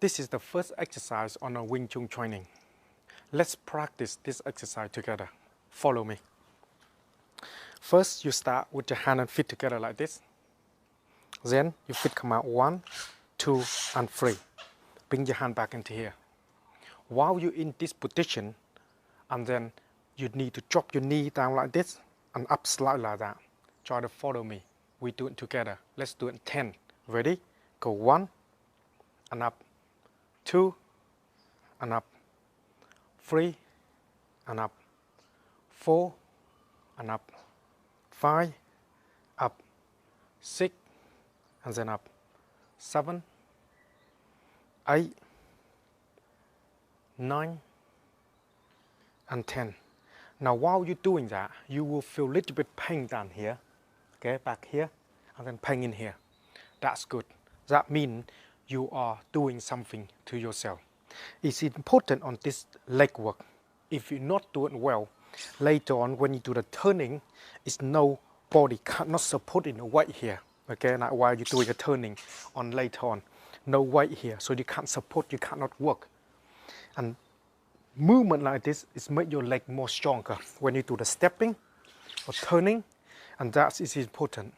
This is the first exercise on our Wing Chun training. Let's practice this exercise together. Follow me. First, you start with your hand and feet together like this. Then your feet come out 1, 2, and 3. Bring your hand back into here. While you're in this position, and then you need to drop your knee down like this and up slightly like that. Try to follow me. We do it together. Let's do it in 10. Ready? Go 1 and up, 2 and up, 3 and up, 4 and up, 5 up, 6 and then up, 7, 8, 9 and 10. Now while you're doing that, you will feel a little bit pain down here, okay, back here, and then pain in here. That's good. That means you are doing something to yourself. It's important on this leg work. If you're not doing well, later on when you do the turning, it's no body cannot support in the weight here. Okay, like while you're doing a turning on later on, no weight here, so you can't support, you cannot work. And movement like this is make your leg more stronger when you do the stepping or turning, and that is important.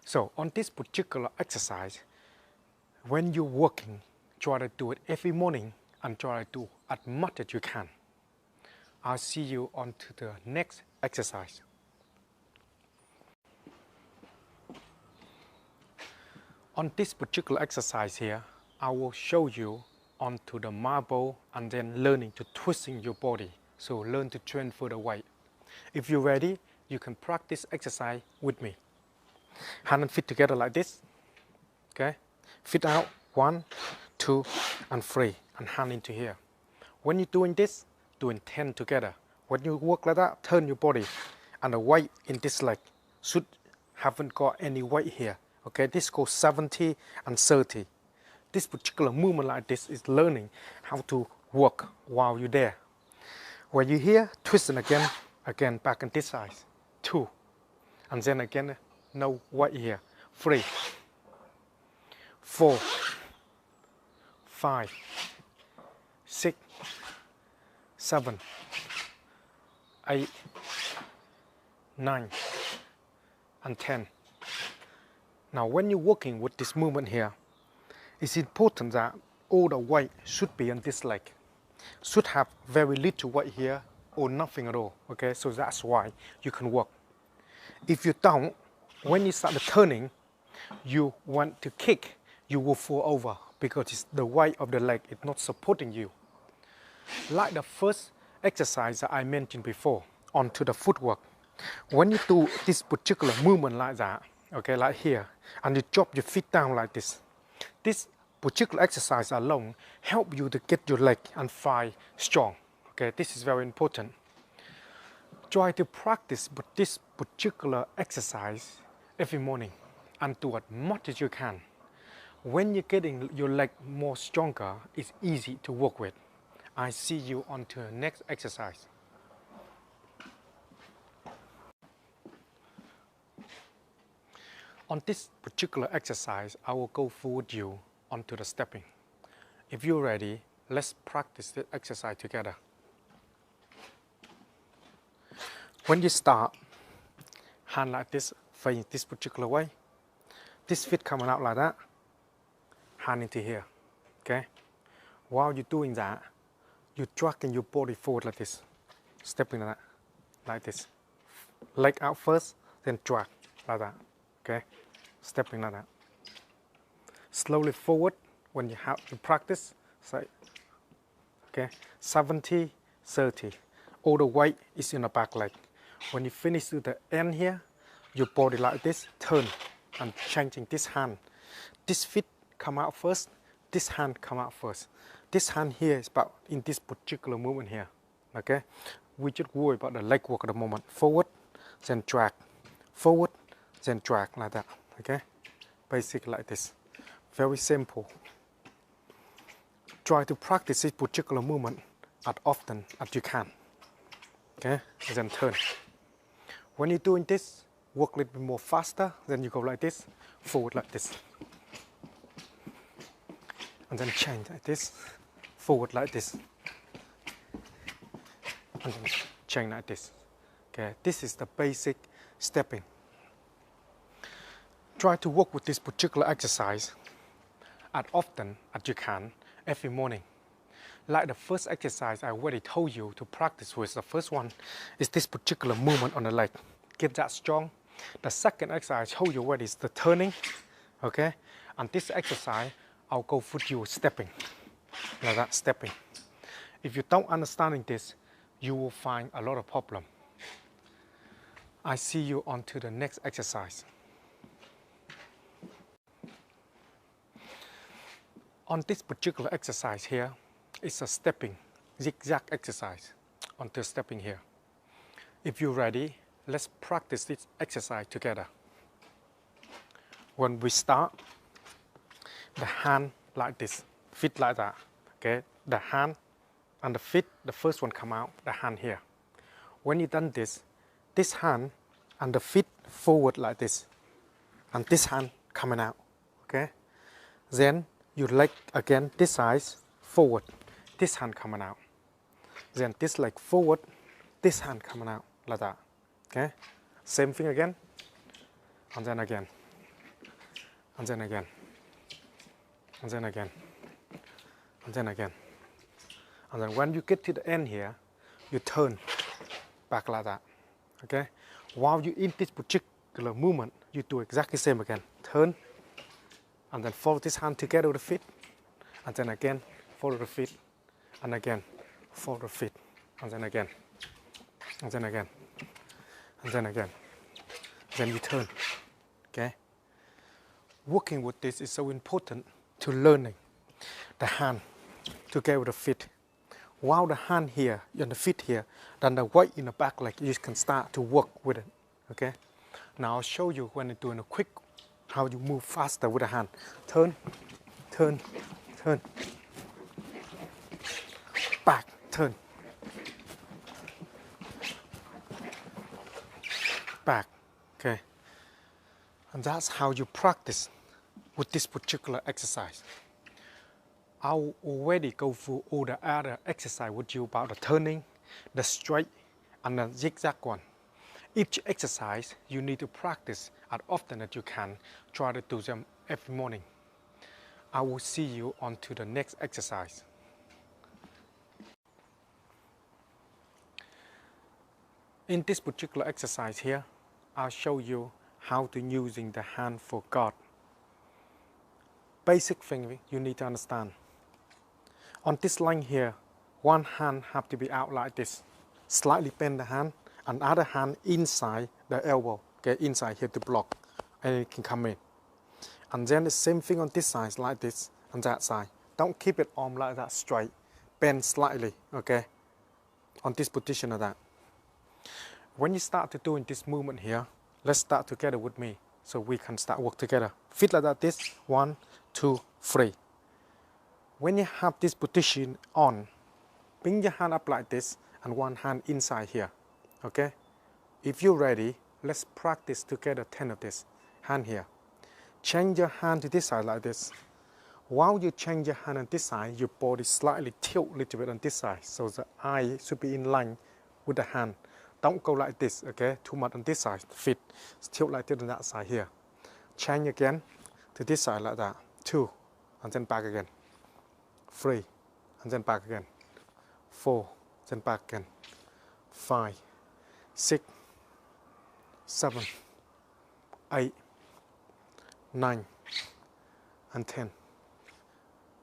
So on this particular exercise, when you're working, try to do it every morning and try to do as much as you can. I'll see you on to the next exercise. On this particular exercise here, I will show you onto the marble and then learning to twisting your body. So learn to transfer the weight. If you're ready, you can practice exercise with me. Hand and feet together like this. Okay? Feet out, 1, 2, and 3, and hand into here. When you're doing this, doing 10 together. When you work like that, turn your body, and the weight in this leg should haven't got any weight here. Okay, this goes 70 and 30. This particular movement like this is learning how to work while you're there. When you're here, twisting again back on this side. 2, and then again, no weight here. 3, 4, 5, 6, 7, 8, 9, and 10. Now when you're working with this movement here, it's important that all the weight should be on this leg. Should have very little weight here or nothing at all. Okay, so that's why you can work. If you don't, when you start the turning, you want to kick, you will fall over because it's the weight of the leg is not supporting you. Like the first exercise that I mentioned before, onto the footwork. When you do this particular movement like that, okay, like here, and you drop your feet down like this, this particular exercise alone help you to get your leg and thigh strong. Okay, this is very important. Try to practice this particular exercise every morning and do as much as you can. When you're getting your leg more stronger, it's easy to work with. I see you on to the next exercise. On this particular exercise, I will go forward you onto the stepping. If you're ready, let's practice the exercise together. When you start, hand like this, facing this particular way. This feet coming out like that, hand into here, okay? While you're doing that, you're dragging your body forward like this, stepping like this. Leg out first, then drag like that, okay? Stepping like that. Slowly forward when you have to practice, say, okay? 70, 30. All the weight is in the back leg. When you finish to the end here, your body like this, turn and changing this hand. This feet come out first, this hand come out first. This hand here is about in this particular movement here, okay? We just worry about the leg work at the moment. Forward, then drag. Forward, then drag like that, okay? Basically like this. Very simple. Try to practice this particular movement as often as you can, okay? And then turn. When you're doing this, work a little bit more faster, then you go like this, forward like this. and then change like this, forward like this, and then change like this. Okay, this is the basic stepping. Try to work with this particular exercise as often as you can every morning. Like the first exercise I already told you to practice with, the first one is this particular movement on the leg. Get that strong. The second exercise I told you already is the turning. Okay, and this exercise I'll go with you stepping, like that, stepping. If you don't understanding this, you will find a lot of problem. I see you on to the next exercise. On this particular exercise here, it's a stepping, zigzag exercise onto stepping here. If you're ready, let's practice this exercise together. When we start, the hand like this, feet like that. Okay, the hand and the feet, the first one come out, the hand here. When you done this, this hand and the feet forward like this, and this hand coming out. Okay, then your leg again, this side forward, this hand coming out. Then this leg forward, this hand coming out like that. Okay, same thing again, and then again, and then again, and then again, and then again. And then when you get to the end here, you turn back like that. Okay, while you're in this particular movement, you do exactly the same again. Turn, and then follow this hand together with the feet, and then again follow the feet, and again follow the feet, and then again, and then again, and then again. Then you turn. Okay, working with this is so important to learning the hand together with the feet. While the hand here and the feet here, then the weight in the back leg, you can start to work with it. Okay, now I'll show you when you're doing a quick, how you move faster with the hand. Turn, turn, turn, back, turn, back. Okay, and that's how you practice with this particular exercise. I'll already go through all the other exercise with you about the turning, the straight, and the zigzag one. Each exercise you need to practice as often as you can. Try to do them every morning. I will see you on to the next exercise. In this particular exercise here, I'll show you how to using the hand for guard. Basic thing you need to understand. On this line here, one hand have to be out like this. Slightly bend the hand, and other hand inside the elbow. Okay, inside here to block, and it can come in. And then the same thing on this side, like this, and that side. Don't keep it arm like that straight. Bend slightly, okay? On this position of that. When you start to doing this movement here, let's start together with me, so we can start work together. Feet like that, this, 1, 2, 3. When you have this position on, bring your hand up like this and one hand inside here, okay? If you're ready, let's practice together 10 of this. Hand here. Change your hand to this side like this. While you change your hand on this side, your body slightly tilt a little bit on this side, so the eye should be in line with the hand. Don't go like this, okay? Too much on this side, feet. Tilt like this on that side here. Change again to this side like that. 2, and then back again. 3, and then back again. 4, then back again. 5, 6, 7, 8, 9, and 10.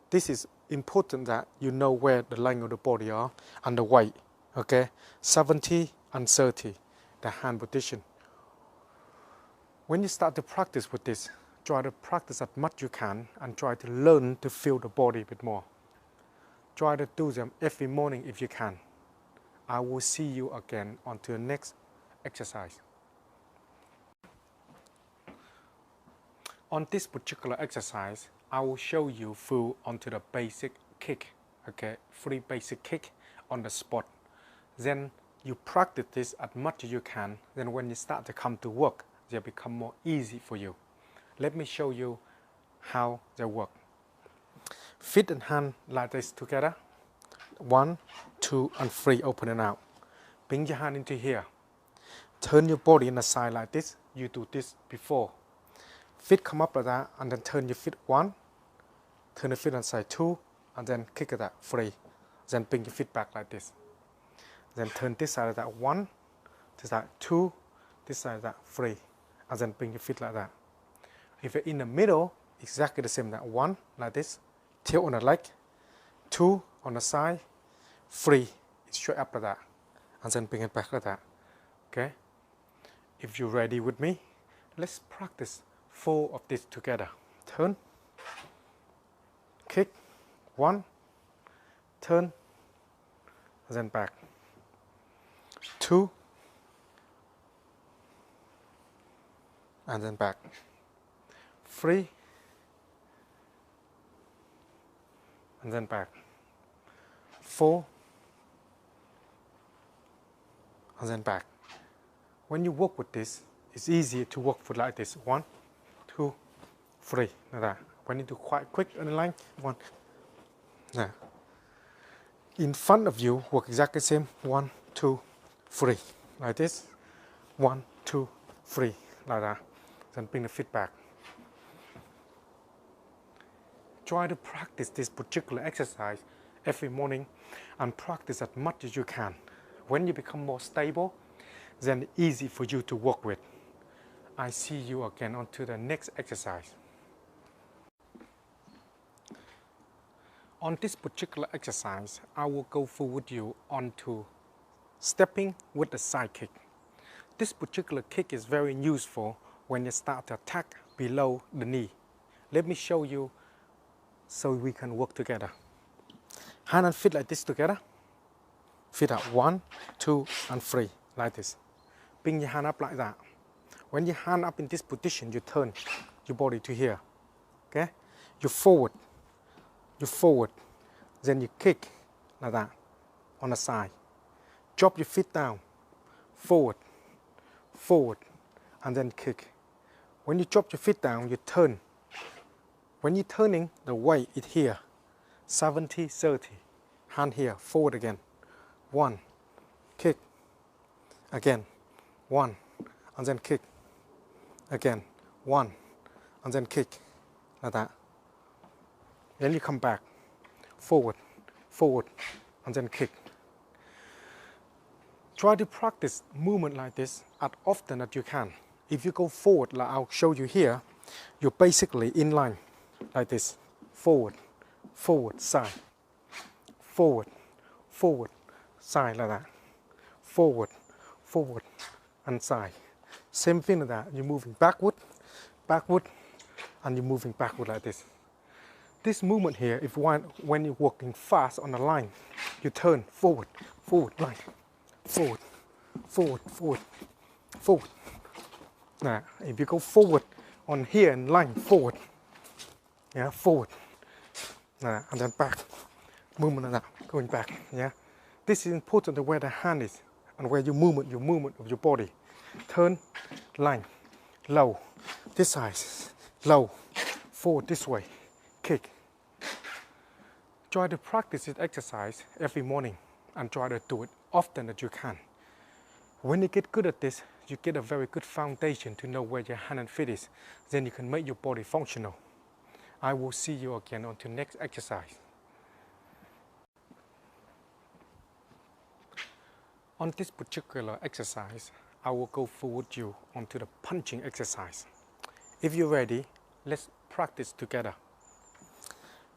This is important that you know where the length of the body are and the weight. Okay, 70 and 30, the hand position. When you start to practice with this, try to practice as much you can and try to learn to feel the body a bit more. Try to do them every morning if you can. I will see you again on to the next exercise. On this particular exercise, I will show you through onto the basic kick. Okay, 3 basic kick on the spot. Then you practice this as much as you can. Then when you start to come to work, they become more easy for you. Let me show you how they work. Feet and hand like this together. 1, 2, and 3. Open it out. Bring your hand into here. Turn your body on the side like this. You do this before. Feet come up like that, and then turn your feet 1. Turn the feet on side 2, and then kick it at 3. Then bring your feet back like this. Then turn this side like that 1, this side 2, this side like that 3, and then bring your feet like that. If you're in the middle, exactly the same. That 1 like this, tilt on the leg, 2 on the side, 3 straight up like that, and then bring it back like that. Okay. If you're ready with me, let's practice 4 of this together. Turn, kick, 1, turn, and then back. 2, and then back. 3, and then back. 4, and then back. When you walk with this, it's easier to walk for like this. 1, 2, 3, like that. When you do quite quick on the line, 1, now. In front of you, work exactly the same. 1, 2, 3, like this. 1, 2, 3, like that. Then bring the feet back. Try to practice this particular exercise every morning and practice as much as you can. When you become more stable, then easy for you to work with. I see you again on to the next exercise. On this particular exercise, I will go forward you onto stepping with the side kick. This particular kick is very useful when you start to attack below the knee. Let me show you so we can work together. Hand and feet like this together. Feet out 1, 2, and 3, like this. Bring your hand up like that. When your hand up in this position, you turn your body to here. Okay? You forward. You forward. Then you kick like that on the side. Drop your feet down. Forward. Forward. And then kick. When you drop your feet down, you turn. When you're turning, the weight is here. 70, 30. Hand here. Forward again. 1. Kick. Again. 1. And then kick. Again. 1. And then kick. Like that. Then you come back. Forward. Forward. And then kick. Try to practice movement like this as often as you can. If you go forward, like I'll show you here, you're basically in line. Like this. Forward. Forward. Side. Forward. Forward. Side like that. Forward. Forward. And side. Same thing like that. You're moving backward. Backward. And you're moving backward like this. This movement here, if when you're walking fast on the line, you turn forward. Forward. Line. Forward. Forward. Forward. Forward. Now, if you go forward on here and line, forward. Yeah, forward. And then back. Movement like that, going back. Yeah. This is important to where the hand is and where your movement of your body. Turn, line, low. This side, low. Forward this way. Kick. Try to practice this exercise every morning and try to do it often as you can. When you get good at this, you get a very good foundation to know where your hand and feet is. Then you can make your body functional. I will see you again on to next exercise. On this particular exercise, I will go forward you onto the punching exercise. If you're ready, let's practice together.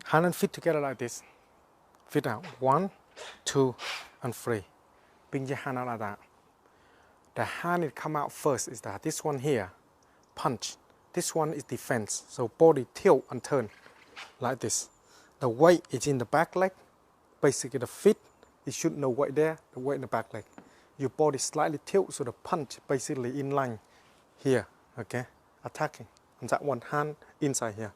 Hand and feet together like this. Feet out. 1, 2, and 3. Bring your hand out like that. The hand that come out first is that this one here, punch. This one is defense. So body tilt and turn like this. The weight is in the back leg. Basically the feet, it should no weight there, the weight in the back leg. Your body slightly tilt, so the punch basically in line here, okay? Attacking. And that one hand inside here.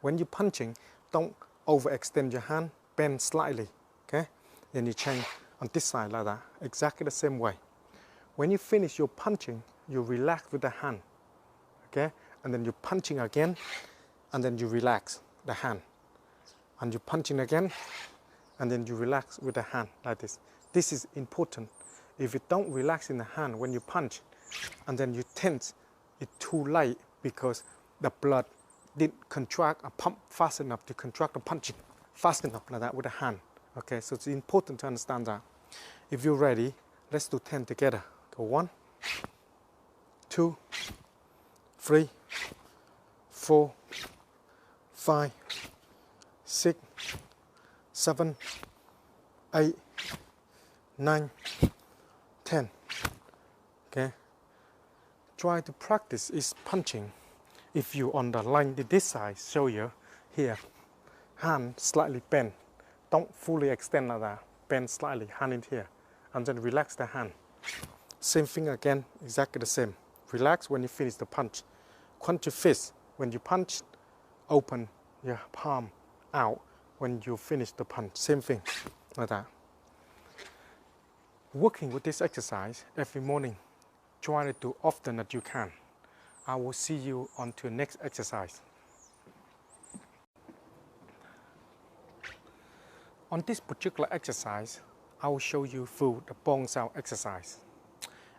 When you're punching, don't overextend your hand, bend slightly, okay? Then you change on this side like that, exactly the same way. When you finish your punching, you relax with the hand, okay? And then you're punching again, and then you relax the hand. and you punching again, and then you relax with the hand like this. This is important. If you don't relax in the hand when you punch, and then you tense, it's too late because the blood didn't contract or pump fast enough to contract the punching fast enough like that with the hand. Okay, so it's important to understand that. If you're ready, let's do 10 together. Go 1, 2, 3, 4, 5, 6, 7, 8, 9, 10. Okay. Try to practice is punching. If you on the line this side, show you here, hand slightly bend. Don't fully extend like that. Bend slightly, hand in here, and then relax the hand. Same thing again, exactly the same. Relax when you finish the punch. Clench your fist. When you punch, open your palm out when you finish the punch. Same thing, like that. Working with this exercise every morning. Try to do often as you can. I will see you on to the next exercise. On this particular exercise, I will show you through the bones out exercise.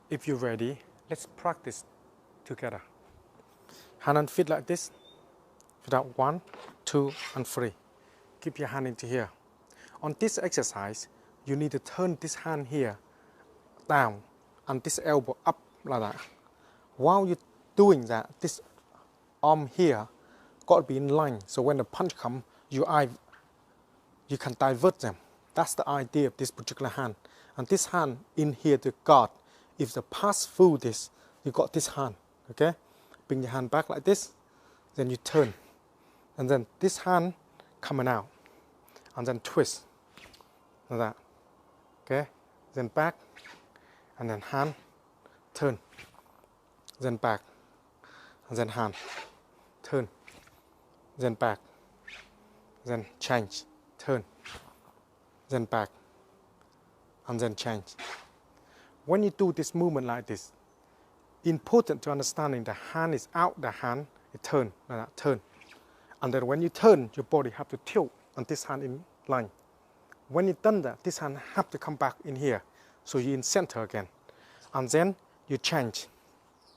If you're ready, let's practice together. Hand and feet like this. Without 1, 2, and 3. Keep your hand into here. On this exercise, you need to turn this hand here down and this elbow up like that. While you're doing that, this arm here got to be in line. So when the punch comes, you can divert them. That's the idea of this particular hand. And this hand in here to guard. If the pass through this, you got this hand. Okay? Bring your hand back like this. Then you turn. And then this hand coming out. And then twist. Like that. Okay? Then back. And then hand. Turn. Then back. And then hand. Turn. Then back. Then change. Turn. Then back. And then change. When you do this movement like this, important to understanding the hand is out, the hand, it turn, like that, turn. And then when you turn, your body have to tilt and this hand in line. When you've done that, this hand have to come back in here. So you're in center again. And then you change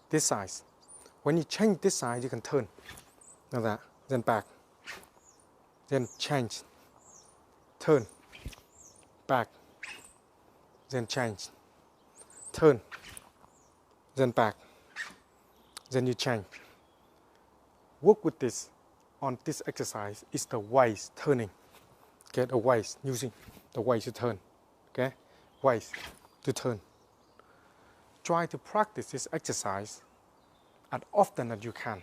this side. When you change this side, you can turn, like that, then back. Then change, turn, back, then change. Turn, then back, then you change. Work with this on this exercise is the waist turning. Get the waist, using the waist to turn. Okay, waist to turn. Try to practice this exercise as often as you can,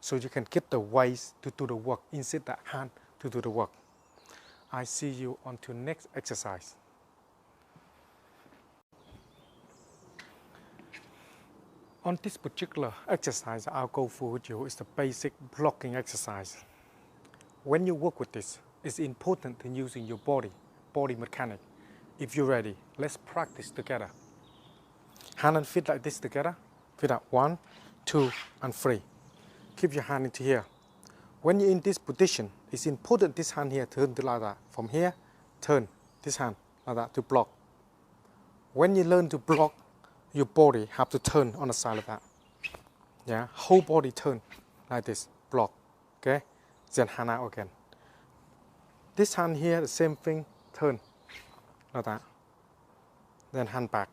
so you can get the waist to do the work instead the hand to do the work. I see you on to next exercise. On this particular exercise I'll go through with you is the basic blocking exercise. When you work with this, it's important to using your body mechanic. If you're ready, let's practice together. Hand and feet like this together. Feet up 1, 2, and 3. Keep your hand into here. When you're in this position, it's important this hand here turn to like that. From here, turn this hand like that to block. When you learn to block, your body have to turn on the side of that. Yeah, whole body turn like this, block. Okay, then hand out again. This hand here, the same thing, turn like that. Then hand back.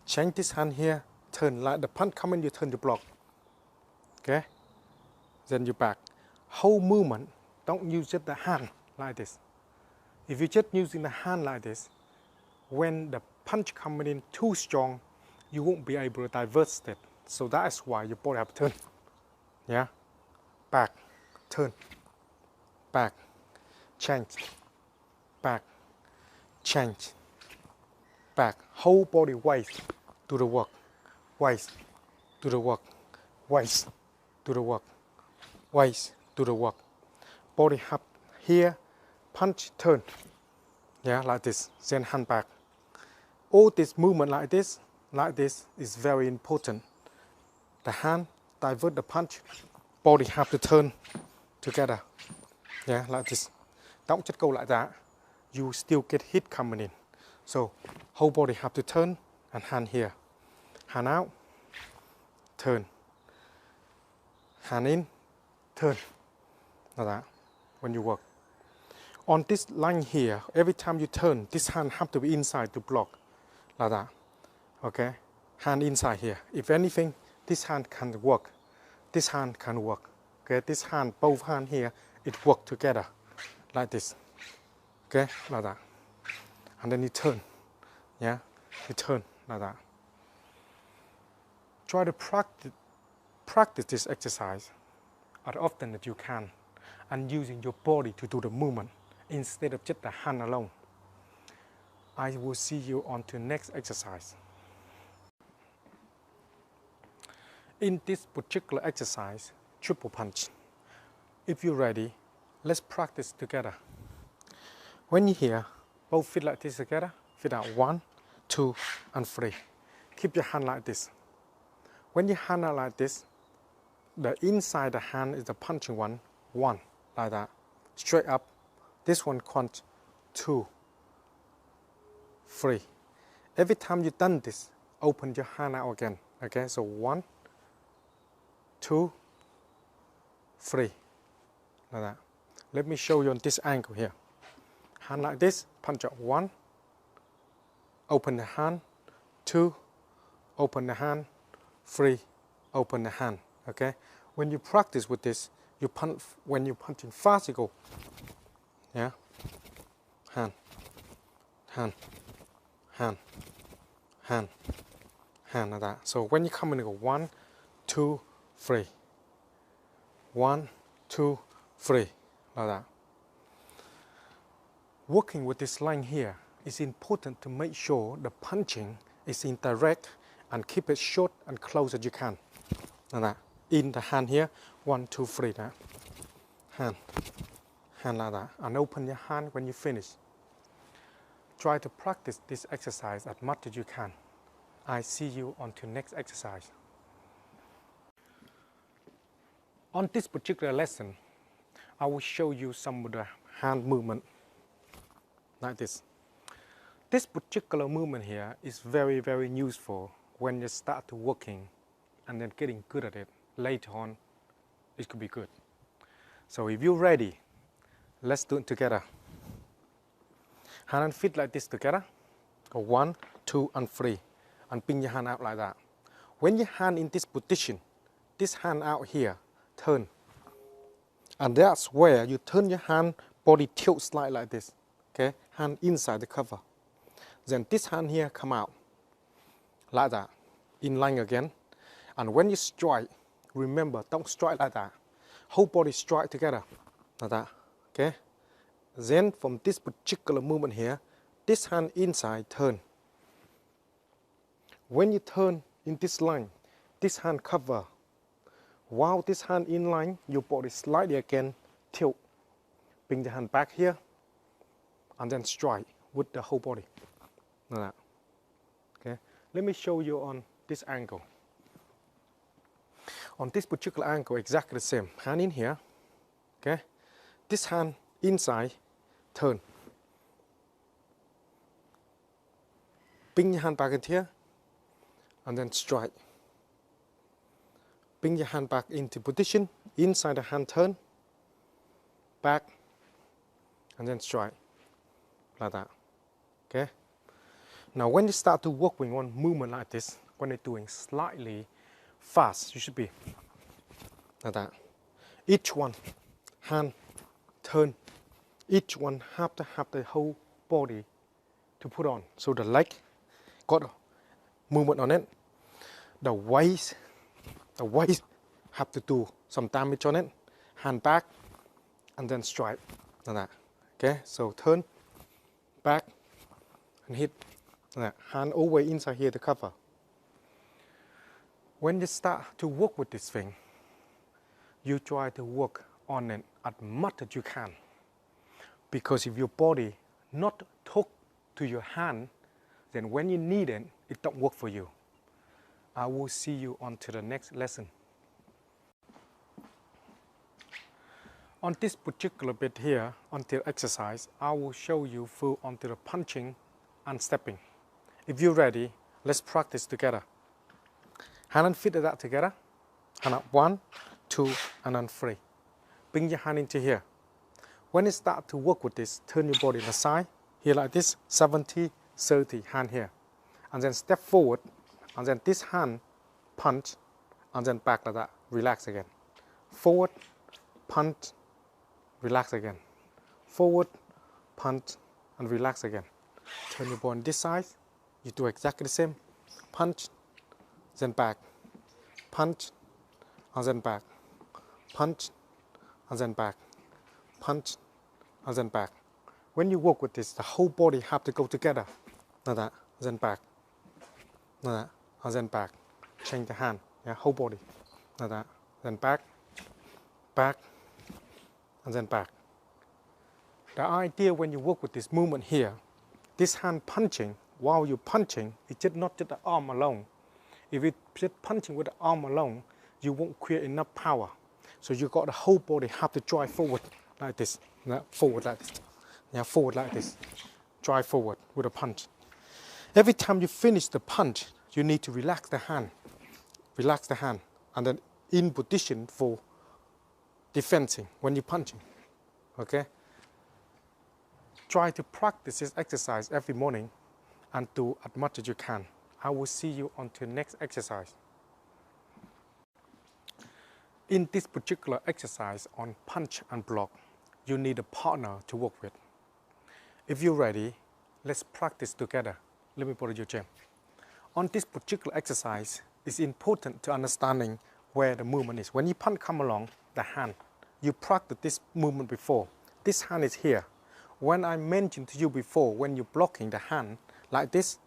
Change this hand here, turn like the punch coming, you turn to block. Okay, then you back. Whole movement, don't use just the hand like this. If you're just using the hand like this, when the punch coming in too strong, you won't be able to divert it. So that is why your body have to turn. Yeah, back, turn, back, change, back, change, back. Whole body waist, do the work, waist, do the work, waist, do the work, waist, do the work. Body up here, punch, turn. Yeah, like this. Then hand back. All this movement like this is very important. The hand divert the punch, body have to turn together. Yeah, like this. Don't just go like that. You still get heat coming in. So whole body have to turn and hand here. Hand out, turn. Hand in, turn. Like that when you work. On this line here, every time you turn, this hand have to be inside to block. Like that. Okay? Hand inside here. If anything, this hand can work. This hand can work. Okay? This hand, both hands here, it work together. Like this. Okay? Like that. And then you turn. Yeah? You turn like that. Try to practice this exercise as often as you can and using your body to do the movement instead of just the hand alone. I will see you on to next exercise. In this particular exercise, triple punch. If you're ready, let's practice together. When you're here, both feet like this together, feet out 1, 2, and 3. Keep your hand like this. When your hand are like this, the inside the hand is the punching one, 1, like that. Straight up. This one punch, 2, 3. Every time you done this, open your hand out again. Okay, so 1, 2, 3, like that. Let me show you on this angle here. Hand like this, punch out 1, open the hand, 2, open the hand, 3, open the hand. Okay. When you practice with this, you punch. When you're punching fast, you go. Yeah. Hand, hand, hand, hand, hand like that. So when you come in, you go 1, 2, 3. 1, 2, 3, like that. Working with this line here, it's important to make sure the punching is in direct and keep it short and close as you can. Like that. In the hand here, 1, 2, 3. That. Hand, hand like that. And open your hand when you finish. Try to practice this exercise as much as you can. I see you on to next exercise. On this particular lesson, I will show you some of the hand movement like this. This particular movement here is very, very useful when you start to working and then getting good at it. Later on, it could be good. So if you're ready, let's do it together. Hand and feet like this together. Go 1, 2, and 3. And bring your hand out like that. When your hand in this position, this hand out here, turn. And that's where you turn your hand, body tilt slightly like this. Okay? Hand inside the cover. Then this hand here come out. Like that. In line again. And when you strike, remember, don't strike like that. Whole body strike together. Like that. Okay? Then from this particular movement here, this hand inside turn. When you turn in this line, this hand cover. While this hand in line, your body slightly again tilt. Bring the hand back here and then strike with the whole body. Like that. Okay? Let me show you on this angle. On this particular angle, exactly the same. Hand in here. Okay? This hand inside, turn. Bring your hand back in here and then strike. Bring your hand back into position, inside the hand turn, back, and then strike, like that. Okay? Now when you start to working on movement like this, when you're doing slightly fast, you should be like that. Each one, hand, turn. Each one have to have the whole body to put on. So the leg got movement on it. The waist have to do some damage on it. Hand back and then strike like that. Okay, so turn, back, and hit like that. Hand always inside here to cover. When you start to work with this thing, you try to work on it as much as you can. Because if your body not hooked to your hand, then when you need it, it don't work for you. I will see you on to the next lesson. On this particular bit here, until exercise, I will show you through onto the punching and stepping. If you're ready, let's practice together. Hand and feet like that together. Hand up 1, 2, and then 3. Bring your hand into here. When you start to work with this, turn your body to the side. Here like this, 70, 30, hand here. And then step forward, and then this hand, punch, and then back like that. Relax again. Forward, punch, relax again. Forward, punch, and relax again. Turn your body on this side. You do exactly the same. Punch, then back. Punch, and then back. Punch, and then back. Punch, and then back. When you work with this, the whole body have to go together. Like that, then back. Like that, and then back. Change the hand, yeah, whole body. Like that, then back, back, and then back. The idea when you work with this movement here, this hand punching, while you're punching, it's just not just the arm alone. If you just punching with the arm alone, you won't create enough power. So you got the whole body have to drive forward like this, forward like this, yeah, forward like this, drive forward with a punch. Every time you finish the punch, you need to relax the hand, and then in position for defending when you're punching, okay? Try to practice this exercise every morning and do as much as you can. I will see you on to the next exercise. In this particular exercise on punch and block, you need a partner to work with. If you're ready, let's practice together. Let me borrow your gem. On this particular exercise, it's important to understanding where the movement is. When you punch come along, the hand, you practice this movement before. This hand is here. When I mentioned to you before, when you're blocking the hand like this,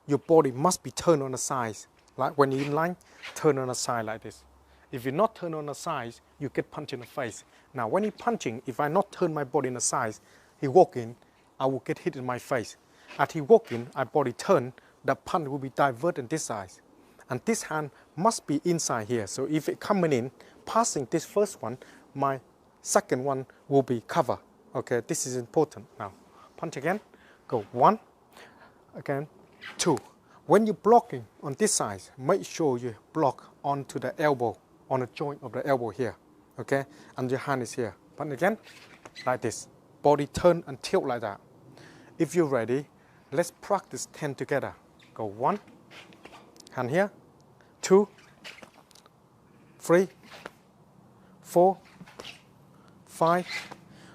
your body must be turned on the sides. Like when you're in line, turn on the side like this. If you're not turned on the sides, you get punched in the face. Now, when he's punching, if I not turn my body on the sides, he walk in, I will get hit in my face. As he walk in, my body turn, the punch will be diverted this side. And this hand must be inside here. So if it coming in, passing this first one, my second one will be covered. Okay, this is important. Now, punch again, go 1, again, 2. When you're blocking on this side, make sure you block onto the elbow, on the joint of the elbow here, okay? And your hand is here. Punch again, like this. Body turn and tilt like that. If you're ready, let's practice 10 together. Go 1, hand here, 2, 3, 4, 5.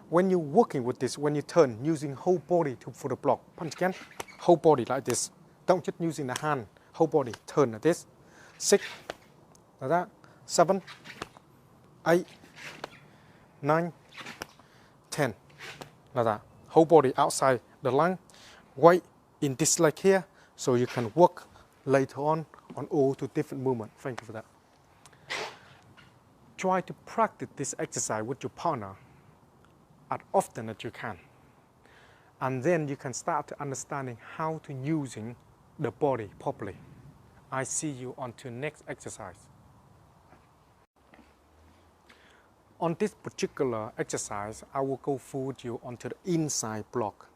When you're working with this, when you turn, using whole body for the block. Punch again, whole body like this. Don't just using the hand, whole body, turn like this. 6, like that, 7, 8, 9, 10, like that. Whole body outside the line, weight in this leg here, so you can work later on all to different movement. Thank you for that. Try to practice this exercise with your partner as often as you can. And then you can start to understanding how to using the body properly. I see you on to next exercise. On this particular exercise, I will go through with you onto the inside block.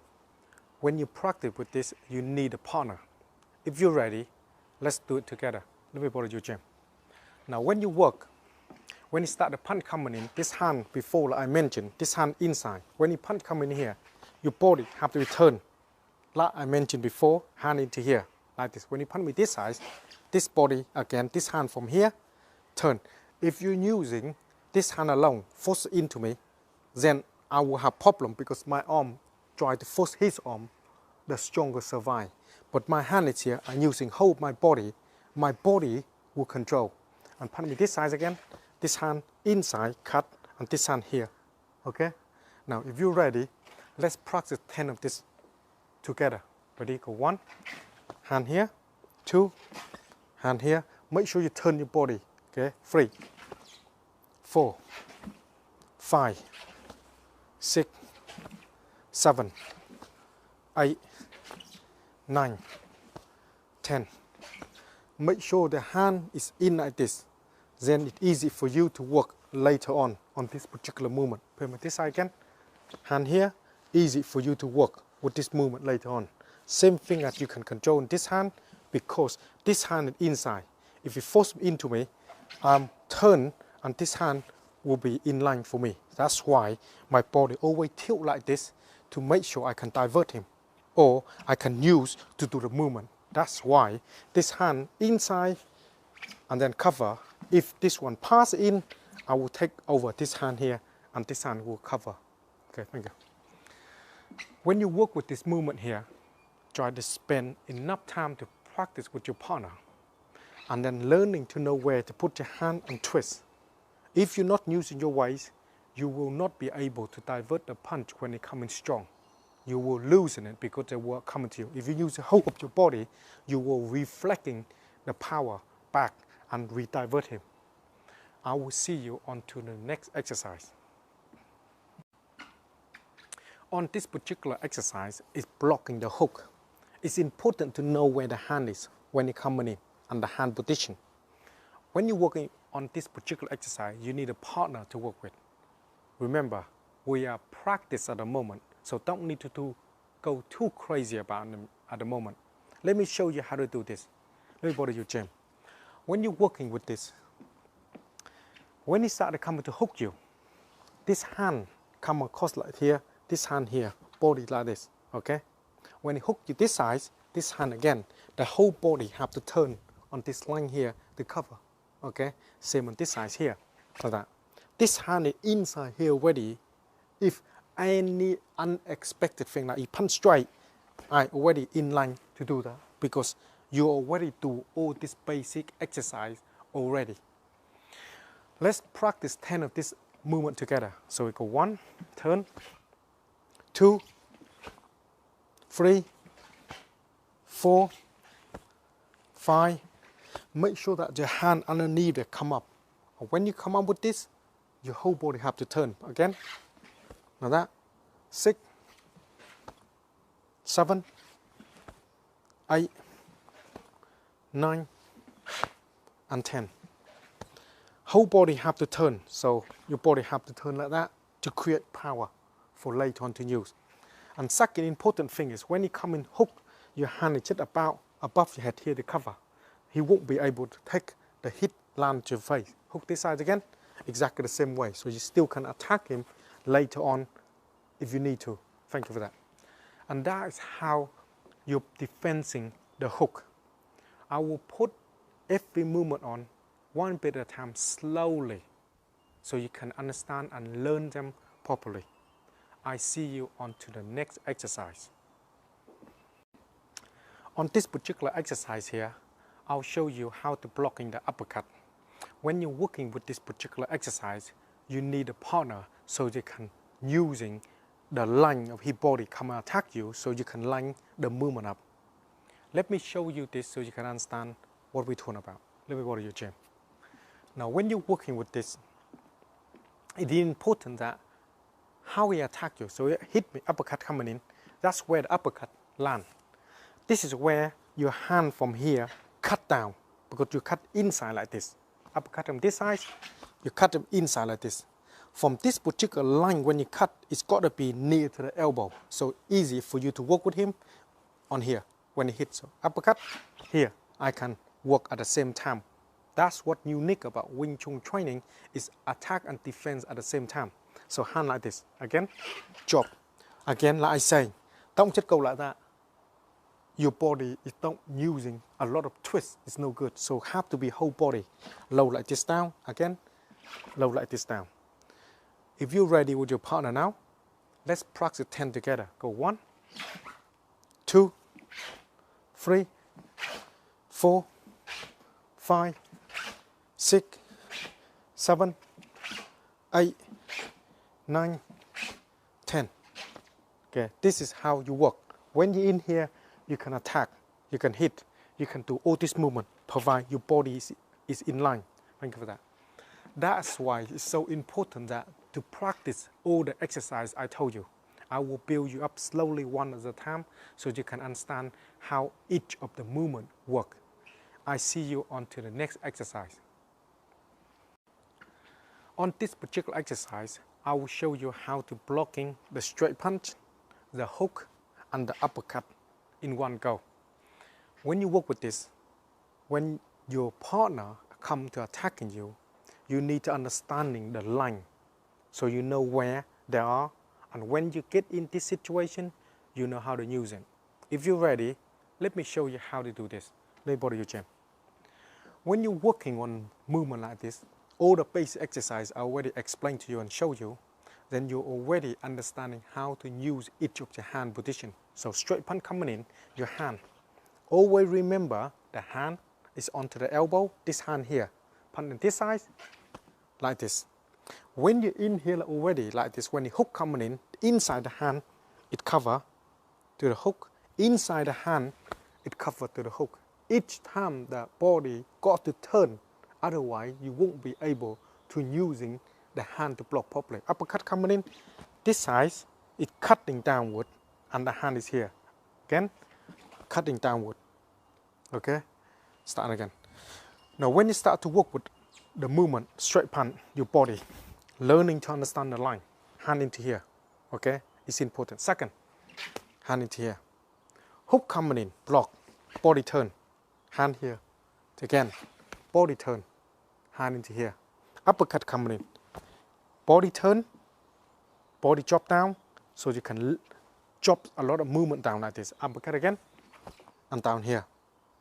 When you practice with this, you need a partner. If you're ready, let's do it together. Let me borrow your gem. Now when you work, when you start the punch coming in, this hand before I mentioned, this hand inside. When you punch coming in here, your body have to return. Like I mentioned before, hand into here, like this. When you punch me this side, this body again, this hand from here, turn. If you're using this hand alone, force into me, then I will have problem because my arm try to force his arm, the stronger survive. But my hand is here, I'm using hold my body will control. And punch me this side again, this hand inside, cut, and this hand here, okay? Now, if you're ready, let's practice 10 of this together. Ready, go 1, hand here, 2, hand here. Make sure you turn your body, okay? 3, 4, 5, 6, 7, 8, 9, 10. Make sure the hand is in like this. Then it's easy for you to work later on this particular movement. Payment this side again. Hand here, easy for you to work with this movement later on. Same thing as you can control in this hand, because this hand is inside. If you force into me, turn, and this hand will be in line for me. That's why my body always tilt like this to make sure I can divert him, or I can use to do the movement. That's why this hand inside and then cover. If this one pass in, I will take over this hand here, and this hand will cover. Okay, thank you. When you work with this movement here, try to spend enough time to practice with your partner, and then learning to know where to put your hand and twist. If you're not using your waist, you will not be able to divert the punch when it comes in strong. You will loosen it because they will come to you. If you use the whole of your body, you will reflecting the power back and re-divert him. I will see you on to the next exercise. On this particular exercise is blocking the hook. It's important to know where the hand is when it comes in and the hand position. When you're working on this particular exercise, you need a partner to work with. Remember, we are practice at the moment, so don't need to go too crazy about them at the moment. Let me show you how to do this. Let me borrow your gym. When you're working with this, when it starts to come to hook you, this hand come across like here, this hand here, body like this, okay? When it hook you this side, this hand again, the whole body have to turn on this line here to cover, okay? Same on this side here, like that. This hand is inside here already. If any unexpected thing like you punch straight, I already in line to do that, because you already do all this basic exercise already. Let's practice 10 of this movement together. So we go 1, turn, 2, 3, 4, 5. Make sure that your hand underneath it come up. When you come up with this, your whole body have to turn again. Now that 6, 7, 8, 9, and 10. Whole body have to turn, so your body have to turn like that to create power for later on to use. And second important thing is when you come in hook, your hand is just about above your head here to cover. He won't be able to take the hit land to your face. Hook this side again, exactly the same way. So you still can attack him later on if you need to. Thank you for that. And that is how you're defending the hook. I will put every movement on one bit at a time slowly, so you can understand and learn them properly. I see you on to the next exercise. On this particular exercise here, I'll show you how to blocking the uppercut. When you're working with this particular exercise, you need a partner so you can using the line of his body come and attack you, so you can line the movement up. Let me show you this so you can understand what we're talking about. Let me go to your gym. Now, when you're working with this, it is important that how he attack you. So he hit me, uppercut coming in. That's where the uppercut land. This is where your hand from here cut down, because you cut inside like this. Uppercut from this side, you cut them inside like this. From this particular line, when you cut, it's got to be near to the elbow. So easy for you to work with him on here when he hits. So uppercut, here, I can work at the same time. That's what unique about Wing Chun training, is attack and defense at the same time. So hand like this, again, chop. Again, like I say, don't just go like that. Your body is not using a lot of twists, it's no good. So have to be whole body. Low like this down, again, low like this down. If you're ready with your partner now, let's practice 10 together. Go 1, 2, 3, 4, 5, 6, 7, 8, 9, 10. Okay, this is how you work. When you're in here, you can attack, you can hit, you can do all this movement, provide your body is in line. Thank you for that. That's why it's so important that to practice all the exercise I told you. I will build you up slowly one at a time so you can understand how each of the movement work. I see you on to the next exercise. On this particular exercise, I will show you how to blocking the straight punch, the hook, and the uppercut in one go. When you work with this, when your partner come to attacking you, you need to understanding the line, so you know where they are, and when you get in this situation, you know how to use it. If you're ready, let me show you how to do this. Let me borrow your chair. When you're working on movement like this, all the basic exercise I already explained to you and show you, then you're already understanding how to use each of your hand position. So straight punch coming in, your hand. Always remember the hand is onto the elbow, this hand here. Punch on this side, like this. When you're in here already, like this, when the hook coming in, inside the hand, it cover to the hook. Inside the hand, it cover to the hook. Each time the body got to turn, otherwise you won't be able to using the hand to block properly. Uppercut coming in, this side is cutting downward, and the hand is here. Again, cutting downward. Okay, start again. Now when you start to work with the movement, straight punch, your body, learning to understand the line, hand into here. Okay, it's important. Second, hand into here. Hook coming in, block, body turn, hand here. Again, body turn, hand into here. Uppercut coming in, body turn, body drop down, so you can drop a lot of movement down like this. Uppercut again, and down here.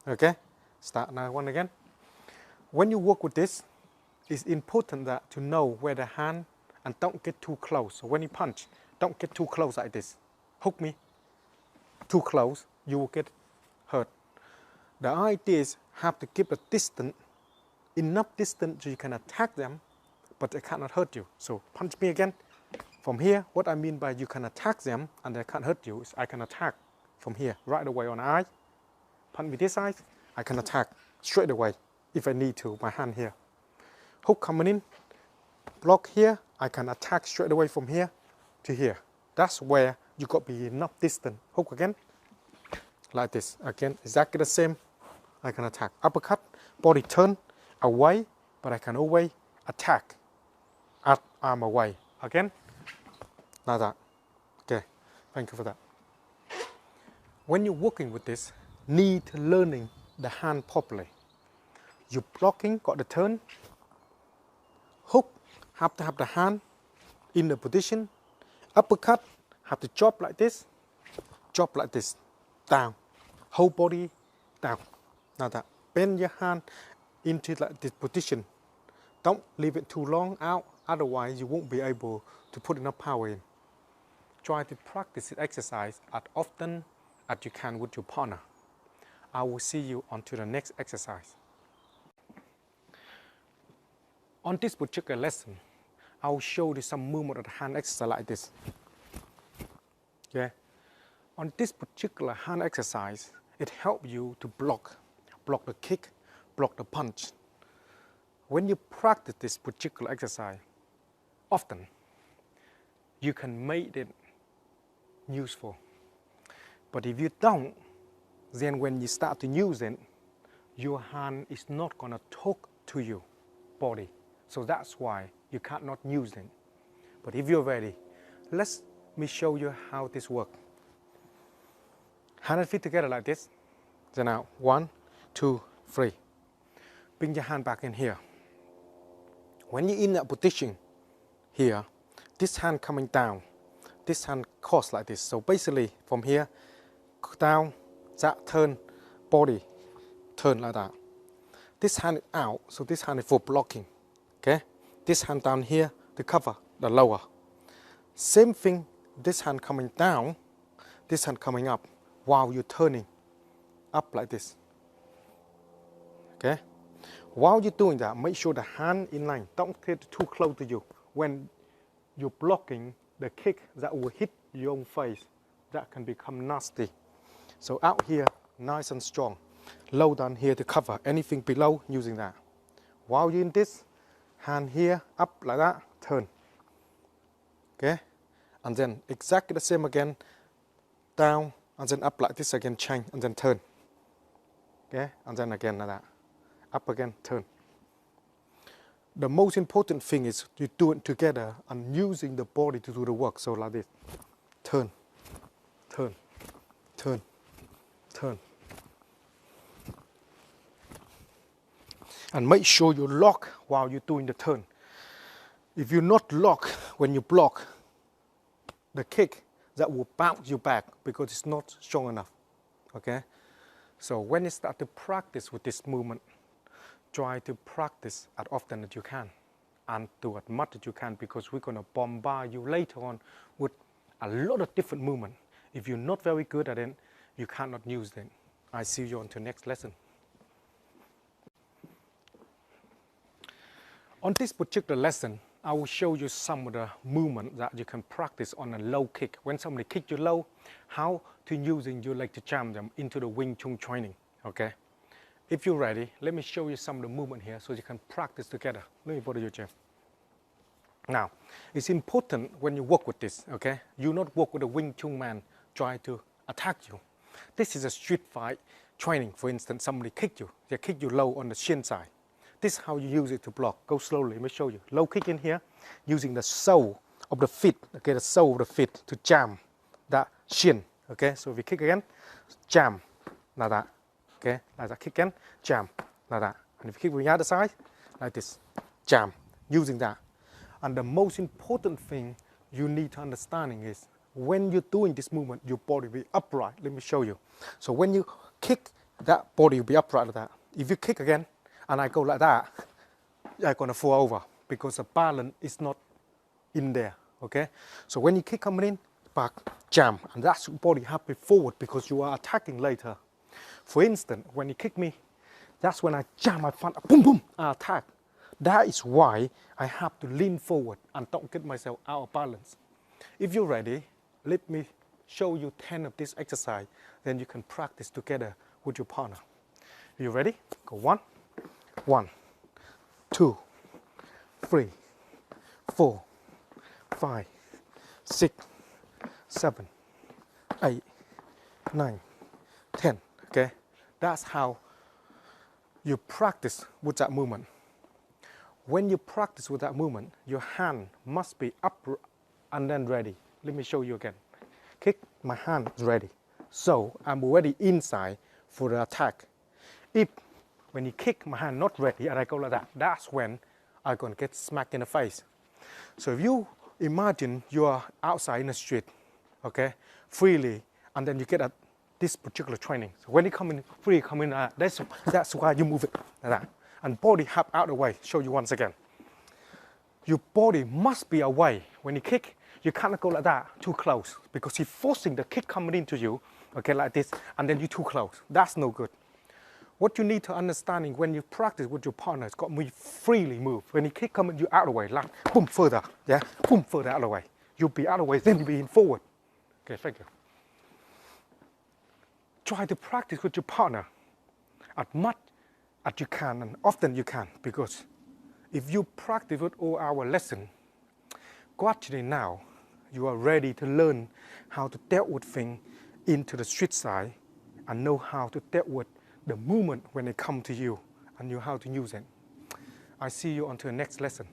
Okay, start now one again. When you work with this, it's important that to know where the hand, and don't get too close. So when you punch, don't get too close like this. Hook me, too close, you will get hurt. The idea is have to keep a distance, enough distance so you can attack them, but they cannot hurt you. So punch me again. From here, what I mean by you can attack them and they can't hurt you is I can attack from here, right away on the eye. Punch me this side, I can attack straight away if I need to, my hand here. Hook coming in, block here, I can attack straight away from here to here. That's where you got to be enough distance. Hook again, like this. Again, exactly the same. I can attack. Uppercut, body turn away, but I can always attack at arm away. Again, like that. Okay, thank you for that. When you're working with this, need learning the hand properly. You blocking, got the turn. Hook, have to have the hand in the position. Uppercut, have to drop like this, down. Whole body down. Now that. Bend your hand into like this position. Don't leave it too long out, otherwise you won't be able to put enough power in. Try to practice this exercise as often as you can with your partner. I will see you on to the next exercise. On this particular lesson, I will show you some movement of the hand exercise like this. Okay? On this particular hand exercise, it helps you to block the kick, block the punch. When you practice this particular exercise often, you can make it useful. But if you don't, then when you start to use it, your hand is not going to talk to your body. So that's why you cannot use it. But if you're ready, let me show you how this works. Hand and feet together like this. Then now, 1, 2, 3. Bring your hand back in here. When you're in that position here, this hand coming down, this hand cross like this. So basically, from here, down, that turn, body, turn like that. This hand is out, so this hand is for blocking. Okay? This hand down here to cover the lower. Same thing, this hand coming down, this hand coming up, while you're turning up like this. Okay? While you're doing that, make sure the hand in line. Don't get it too close to you. When you're blocking the kick that will hit your own face, that can become nasty. So out here, nice and strong. Low down here to cover anything below using that. While you're in this, hand here, up like that, turn. Okay? And then exactly the same again, down, and then up like this again, change, and then turn. Okay? And then again like that. Up again, turn. the most important thing is you do it together and using the body to do the work. So like this, turn, turn, turn, turn. And make sure you lock while you're doing the turn. If you're not locked when you block the kick, that will bounce you back because it's not strong enough, okay? So when you start to practice with this movement, try to practice as often as you can and do as much as you can, because we're gonna bombard you later on with a lot of different movement. If you're not very good at it, you cannot use them. I see you on to the next lesson. On this particular lesson, I will show you some of the movement that you can practice on a low kick. When somebody kicks you low, how to using your leg to jam them into the Wing Chun training, okay? If you're ready, let me show you some of the movement here so you can practice together. Let me borrow your chair. Now, it's important when you work with this, okay? You not work with a Wing Chun man try to attack you. This is a street fight training. For instance, somebody kicked you. They kick you low on the shin side. This is how you use it to block. Go slowly, let me show you. Low kick in here, using the sole of the feet, okay, the sole of the feet to jam that shin, okay? So if you kick again, jam, like that, okay? Like that, kick again, jam, like that. And if you kick from the other side, like this, jam, using that. And the most important thing you need to understanding is when you're doing this movement, your body will be upright. Let me show you. So when you kick, that body will be upright like that. If you kick again, and I go like that, you're gonna fall over because the balance is not in there, okay? So when you kick coming in, back, jam, and that's your body happy forward because you are attacking later. For instance, when you kick me, that's when I jam my front, boom, boom, I attack. That is why I have to lean forward and don't get myself out of balance. If you're ready, let me show you 10 of this exercise, then you can practice together with your partner. Are you ready? Go 1, 1, 2, 3, 4, 5, 6, 7, 8, 9, 10, okay? That's how you practice with that movement. When you practice with that movement, your hand must be up and then ready. Let me show you again. Kick, my hand is ready. So I'm already inside for the attack. If when you kick, my hand not ready and I go like that, that's when I'm gonna get smacked in the face. So if you imagine you are outside in the street, okay, freely, and then you get at this particular training. So when you come in free, come in, that's why you move it like that. And body hop out of the way. Show you once again. Your body must be away. When you kick, you cannot go like that, too close, because you're forcing the kick coming into you, okay, like this, and then you're too close. That's no good. What you need to understanding when you practice with your partner is got to freely move. When you kick coming, you out of the way, like boom, further, yeah, boom, further out of the way. You'll be out of the way, then you'll be in forward. Okay, thank you. Try to practice with your partner as much as you can and often you can, because if you practice with all our lesson, gradually now you are ready to learn how to deal with things into the street side and know how to deal with the movement when they come to you and know how to use it. I see you on to the next lesson.